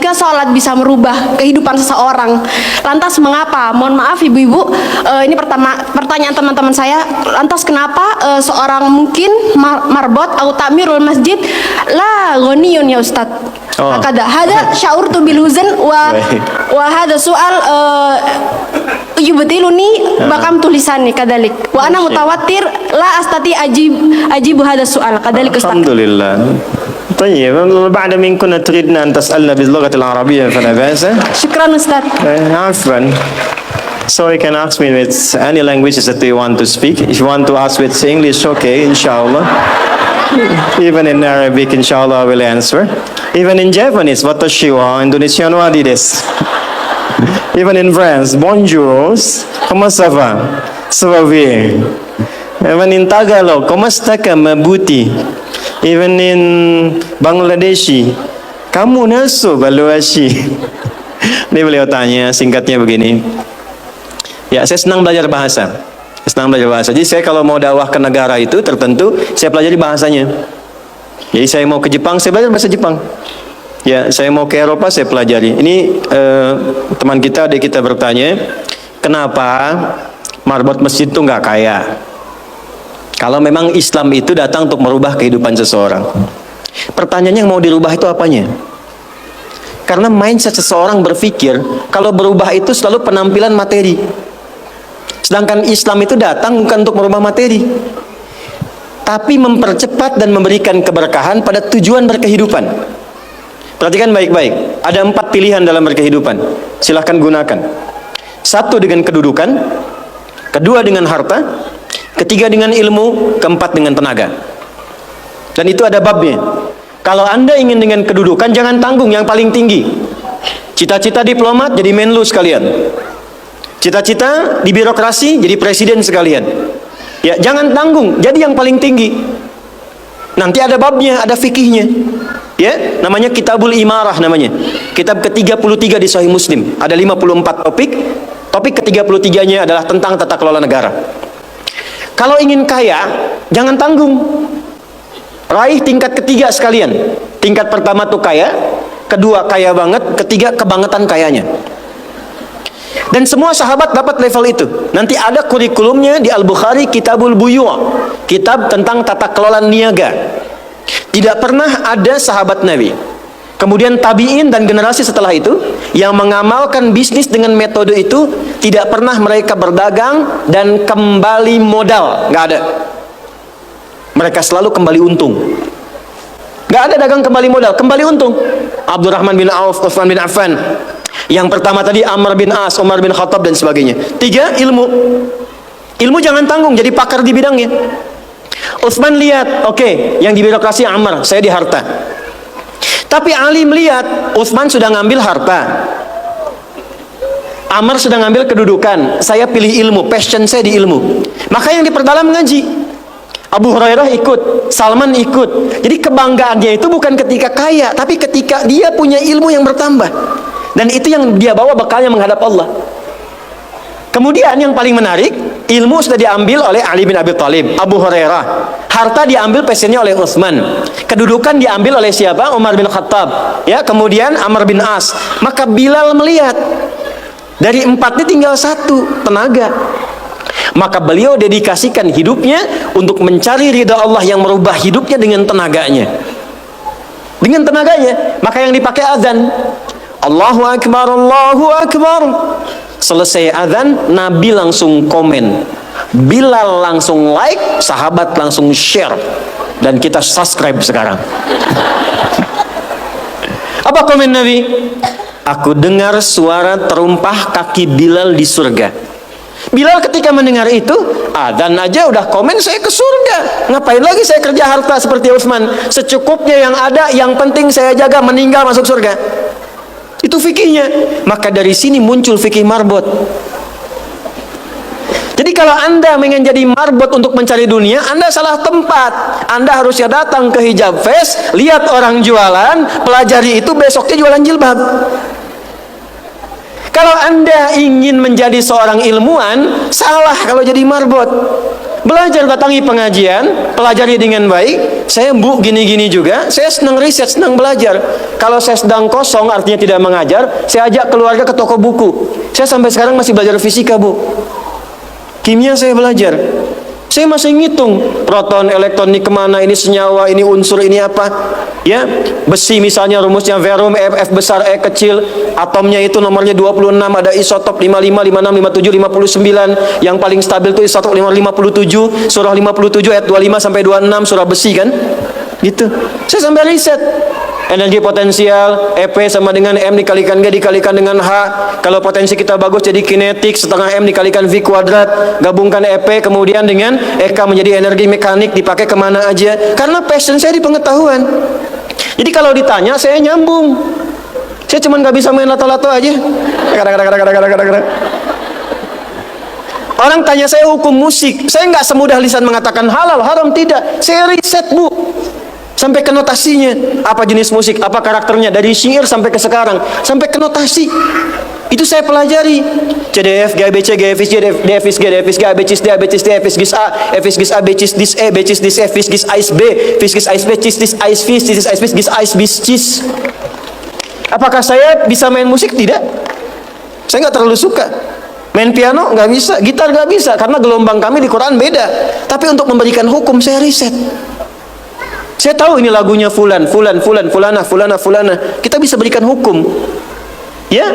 jika sholat bisa merubah kehidupan seseorang, lantas mengapa? Mohon maaf ibu-ibu, ini pertanyaan teman-teman saya. Lantas kenapa seorang mungkin marbot atau takmirul masjid la ghaniyun ya Ustaz? Kada hada sya'urtu bil huzn wa hada soal yubtiluni bakam tulisani kadalik wa ana mutawatir la astati ajibu hada soal kadalik Ustaz. Alhamdulillah. طيب بعد من كنا تريدنا أن تسألنا باللغة العربية فلا بأس. شكرا أستاذ. عفوا. So you can ask me with any languages that you want to speak. If you want to ask with English, okay, inshallah. Even in Arabic, inshallah, I will answer. Even in Japanese, watashi wa Indonesian wa desu. Even in France, bonjour, comment ça va? Ça va bien. Even in Tagalog, comment está mabuti? Even in Bangladeshi, kamu naso baluashi. Ini beliau tanya, singkatnya begini. Ya, saya senang belajar bahasa. Jadi saya kalau mau dakwah ke negara itu tertentu, saya pelajari bahasanya. Jadi saya mau ke Jepang, saya belajar bahasa Jepang. Ya, saya mau ke Eropa, saya pelajari. Ini teman kita, adik kita bertanya, kenapa marbot masjid itu nggak kaya? Kalau memang Islam itu datang untuk merubah kehidupan seseorang. Pertanyaannya yang mau dirubah itu apanya? Karena mindset seseorang berpikir, kalau berubah itu selalu penampilan materi. Sedangkan Islam itu datang bukan untuk merubah materi, tapi mempercepat dan memberikan keberkahan pada tujuan berkehidupan. Perhatikan baik-baik, ada 4 pilihan dalam berkehidupan. Silahkan gunakan. 1 dengan kedudukan, 2 dengan harta, 3 dengan ilmu, 4 dengan tenaga. Dan itu ada babnya. Kalau Anda ingin dengan kedudukan, jangan tanggung yang paling tinggi. Cita-cita diplomat jadi menlu sekalian. Cita-cita di birokrasi jadi presiden sekalian. Ya, jangan tanggung, jadi yang paling tinggi. Nanti ada babnya, ada fikihnya. Ya, namanya Kitabul Imarah namanya. Kitab ke-33 di Sahih Muslim. Ada 54 topik. Topik ke-33-nya adalah tentang tata kelola negara. Kalau ingin kaya, jangan tanggung. Raih tingkat ketiga sekalian. Tingkat pertama tuh kaya, kedua kaya banget, ketiga kebangetan kayanya. Dan semua sahabat dapat level itu. Nanti ada kurikulumnya di Al-Bukhari, Kitabul Buyu', kitab tentang tata kelola niaga. Tidak pernah ada sahabat Nabi, kemudian tabi'in dan generasi setelah itu yang mengamalkan bisnis dengan metode itu, tidak pernah mereka berdagang dan kembali modal, nggak ada. Mereka selalu kembali untung. Nggak ada dagang kembali modal, kembali untung. Abdurrahman bin Auf, Utsman bin Affan. Yang pertama tadi Amr bin As, Umar bin Khattab dan sebagainya. 3, ilmu. Ilmu jangan tanggung, jadi pakar di bidangnya. Utsman lihat, oke, yang di birokrasi Amr, saya di harta. Tapi Ali melihat Utsman sudah ngambil harta, Amr sudah ngambil kedudukan, saya pilih ilmu, passion saya di ilmu. Maka yang diperdalam ngaji. Abu Hurairah ikut, Salman ikut. Jadi kebanggaannya itu bukan ketika kaya, tapi ketika dia punya ilmu yang bertambah. Dan itu yang dia bawa bekalnya menghadap Allah. Kemudian yang paling menarik, ilmu sudah diambil oleh Ali bin Abi Thalib, Abu Hurairah. Harta diambil passionnya oleh Utsman. Kedudukan diambil oleh siapa? Umar bin Khattab. Ya, kemudian Amr bin As. Maka Bilal melihat dari 4 ini tinggal 1, tenaga. Maka beliau dedikasikan hidupnya untuk mencari ridha Allah yang merubah hidupnya dengan tenaganya. Dengan tenaganya, maka yang dipakai azan. Allahu Akbar, Allahu Akbar. Selesai azan, Nabi langsung komen, Bilal langsung like, sahabat langsung share, dan kita subscribe sekarang. Apa komen Nabi? Aku dengar suara terumpah kaki Bilal di surga. Bilal ketika mendengar itu, adzan aja udah komen, saya ke surga. Ngapain lagi saya kerja harta seperti Utsman? Secukupnya yang ada, yang penting saya jaga, meninggal masuk surga. Itu fikihnya. Maka dari sini muncul fikih marbot. Jadi kalau Anda ingin jadi marbot untuk mencari dunia, Anda salah tempat. Anda harusnya datang ke Hijab Fest, lihat orang jualan, pelajari itu, besoknya jualan jilbab. Kalau Anda ingin menjadi seorang ilmuwan, salah kalau jadi marbot. Belajar, datangi pengajian, pelajari dengan baik, Saya Bu gini-gini juga, saya senang riset, senang belajar. Kalau saya sedang kosong artinya tidak mengajar, saya ajak keluarga ke toko buku. Saya sampai sekarang masih belajar fisika Bu. Kimia saya belajar. Saya masih ngitung proton, elektron ini kemana, ini senyawa, ini unsur, ini apa. Ya, besi misalnya rumusnya verum, F besar, E kecil. Atomnya itu nomornya 26, ada isotop 55, 56, 57, 59. Yang paling stabil itu isotop 57, surah 57 ayat 25 sampai 26, surah besi kan. Gitu. Saya sampai riset. Energi potensial EP sama dengan M dikalikan G dikalikan dengan H. Kalau potensi kita bagus jadi kinetik, setengah M dikalikan V kuadrat. Gabungkan EP kemudian dengan EK menjadi energi mekanik, dipakai kemana aja. Karena passion saya di pengetahuan. Jadi kalau ditanya saya nyambung. Saya cuma nggak bisa main lato-lato aja. Orang tanya saya hukum musik, saya nggak semudah lisan mengatakan halal haram, tidak. Saya riset Bu, sampai ke notasinya, apa jenis musik, apa karakternya, dari syair sampai ke sekarang, sampai ke notasi. Itu saya pelajari. C D F G A B C G F I G D F I G D F I G A B C D A B C D F I G A F I G A B C dis E B C dis F I G Ais B F I G Ais B cis dis Ais F I Cis Ais B Ais bis cis. Apakah saya bisa main musik? Tidak. Saya nggak terlalu suka. Main piano nggak bisa, gitar nggak bisa, karena gelombang kami di Quran beda. Tapi untuk memberikan hukum saya riset. Saya tahu ini lagunya fulan, fulana. Kita bisa berikan hukum. Ya.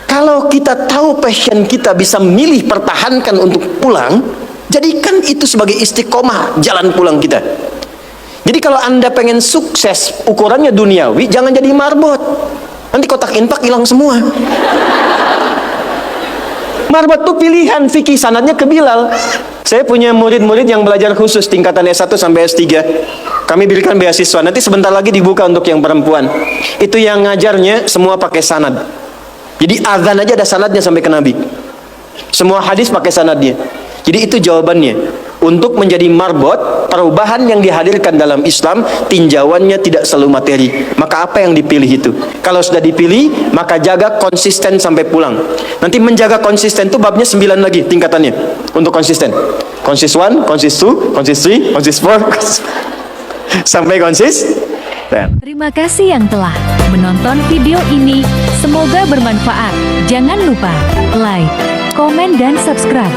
Kalau kita tahu passion kita bisa milih pertahankan untuk pulang, jadikan itu sebagai istiqomah jalan pulang kita. Jadi kalau Anda pengen sukses ukurannya duniawi, jangan jadi marbot. Nanti kotak infak hilang semua. Marbot itu pilihan fikih, sanadnya ke Bilal. Saya punya murid-murid yang belajar khusus tingkatan S1 sampai S3. Kami berikan beasiswa, nanti sebentar lagi dibuka untuk yang perempuan. Itu yang ngajarnya semua pakai sanad. Jadi azan aja ada sanadnya sampai ke Nabi. Semua hadis pakai sanadnya. Jadi itu jawabannya. Untuk menjadi marbot, perubahan yang dihadirkan dalam Islam, tinjauannya tidak selalu materi. Maka apa yang dipilih itu? Kalau sudah dipilih, maka jaga konsisten sampai pulang. Nanti menjaga konsisten itu babnya 9 lagi tingkatannya. Untuk konsisten. Konsis 1, konsis 2, konsis 3, konsis 4, sampai konsis 10. Terima kasih yang telah menonton video ini. Semoga bermanfaat. Jangan lupa like, komen, dan subscribe.